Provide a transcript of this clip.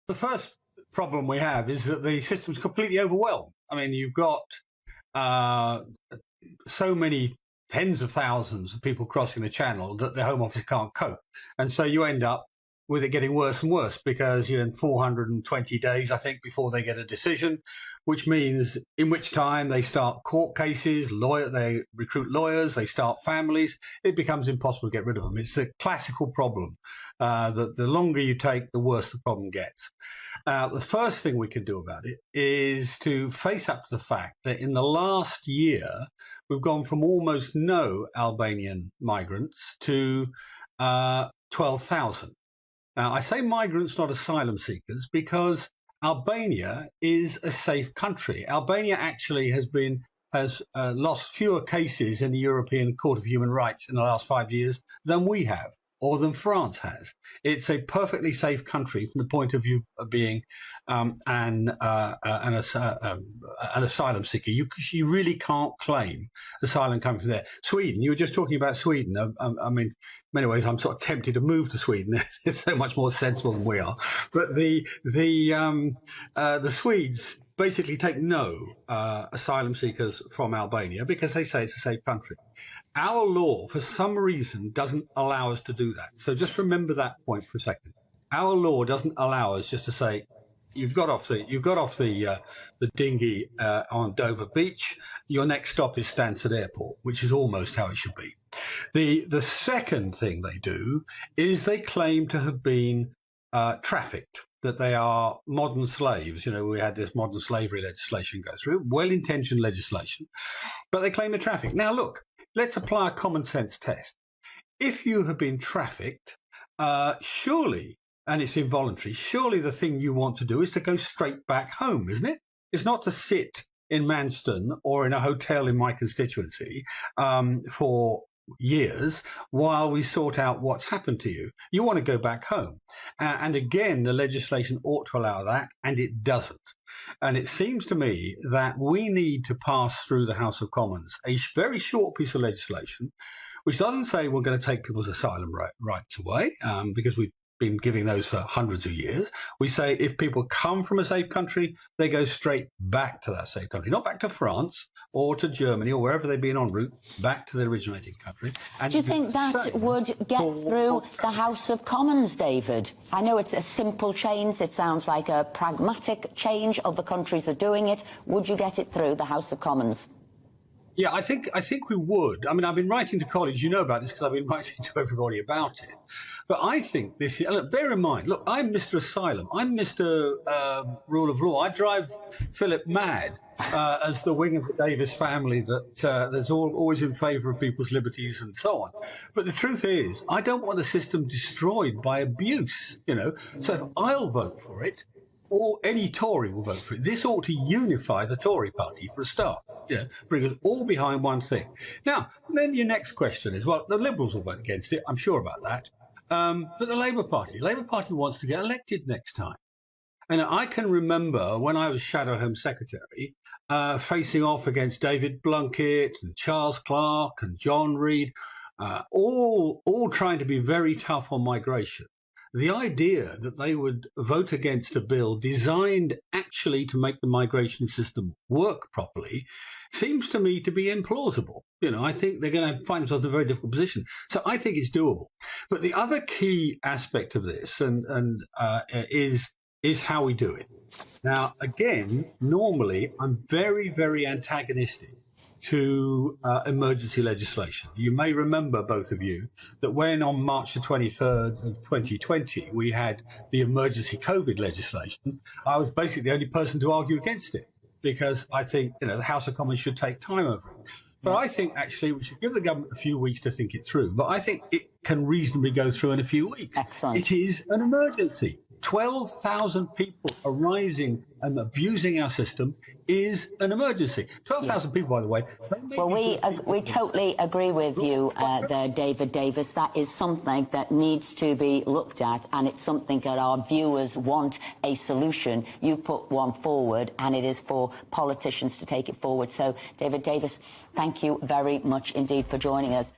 the first problem we have is that the system's completely overwhelmed. I mean, you've got so many tens of thousands of people crossing the channel that the Home Office can't cope. And so you end up with it getting worse and worse because you're in 420 days, I think, before they get a decision, which means in which time they start court cases, they recruit lawyers, they start families. It becomes impossible to get rid of them. It's a classical problem that the longer you take, the worse the problem gets. The first thing we can do about it is to face up to the fact that in the last year, we've gone from almost no Albanian migrants to 12,000. Now, I say migrants, not asylum seekers, because Albania is a safe country. Albania actually has lost fewer cases in the European Court of Human Rights in the last 5 years than we have, or than France has. It's a perfectly safe country from the point of view of being an asylum seeker. You really can't claim asylum coming from there. Sweden, you were just talking about Sweden. I mean, in many ways, I'm sort of tempted to move to Sweden. It's so much more sensible than we are. But the Swedes basically take no asylum seekers from Albania because they say it's a safe country. Our law, for some reason, doesn't allow us to do that. So just remember that point for a second. Our law doesn't allow us just to say, you've got off the dinghy on Dover Beach. Your next stop is Stansted Airport, which is almost how it should be. The second thing they do is they claim to have been trafficked, that they are modern slaves. You know, we had this modern slavery legislation go through, well-intentioned legislation, but they claim they're trafficked. Now, look, let's apply a common sense test. If you have been trafficked, surely, and it's involuntary, surely the thing you want to do is to go straight back home, isn't it? It's not to sit in Manston or in a hotel in my constituency for years while we sort out what's happened to you. You want to go back home. And again, the legislation ought to allow that, and it doesn't. And it seems to me that we need to pass through the House of Commons a very short piece of legislation, which doesn't say we're going to take people's asylum rights away, because we've been giving those for hundreds of years. We say if people come from a safe country, they go straight back to that safe country, not back to France or to Germany or wherever they've been en route, back to the originating country. And do you think that would get through the House of Commons, David? I know it's a simple change. It sounds like a pragmatic change. Other countries are doing it. Would you get it through the House of Commons? Yeah, I think we would. I mean, I've been writing to colleagues, you know about this because I've been writing to everybody about it. But I think this, look, bear in mind, look, I'm Mr. Asylum. I'm Mr. Rule of Law. I drive Philip mad as the wing of the Davis family that's always in favour of people's liberties and so on. But the truth is, I don't want the system destroyed by abuse, you know. So if I'll vote for it, or any Tory will vote for it. This ought to unify the Tory party for a start. Yeah, bring us all behind one thing. Now, then your next question is, well, the Liberals will vote against it. I'm sure about that. But the Labour Party wants to get elected next time. And I can remember when I was Shadow Home Secretary, facing off against David Blunkett and Charles Clarke and John Reid, all trying to be very tough on migration. The idea that they would vote against a bill designed actually to make the migration system work properly seems to me to be implausible. You know, I think they're going to find themselves in a very difficult position. So I think it's doable. But the other key aspect of this is how we do it. Now, again, normally I'm very, very antagonistic to emergency legislation. You may remember, both of you, that when on March the 23rd of 2020, we had the emergency COVID legislation, I was basically the only person to argue against it because I think, you know, the House of Commons should take time over it. But I think actually we should give the government a few weeks to think it through. But I think it can reasonably go through in a few weeks. Excellent. It is an emergency. 12,000 people arising and abusing our system is an emergency. 12,000 people, by the way. Well, we totally agree with you there, David Davis. That is something that needs to be looked at, and it's something that our viewers want a solution. You put one forward, and it is for politicians to take it forward. So, David Davis, thank you very much indeed for joining us.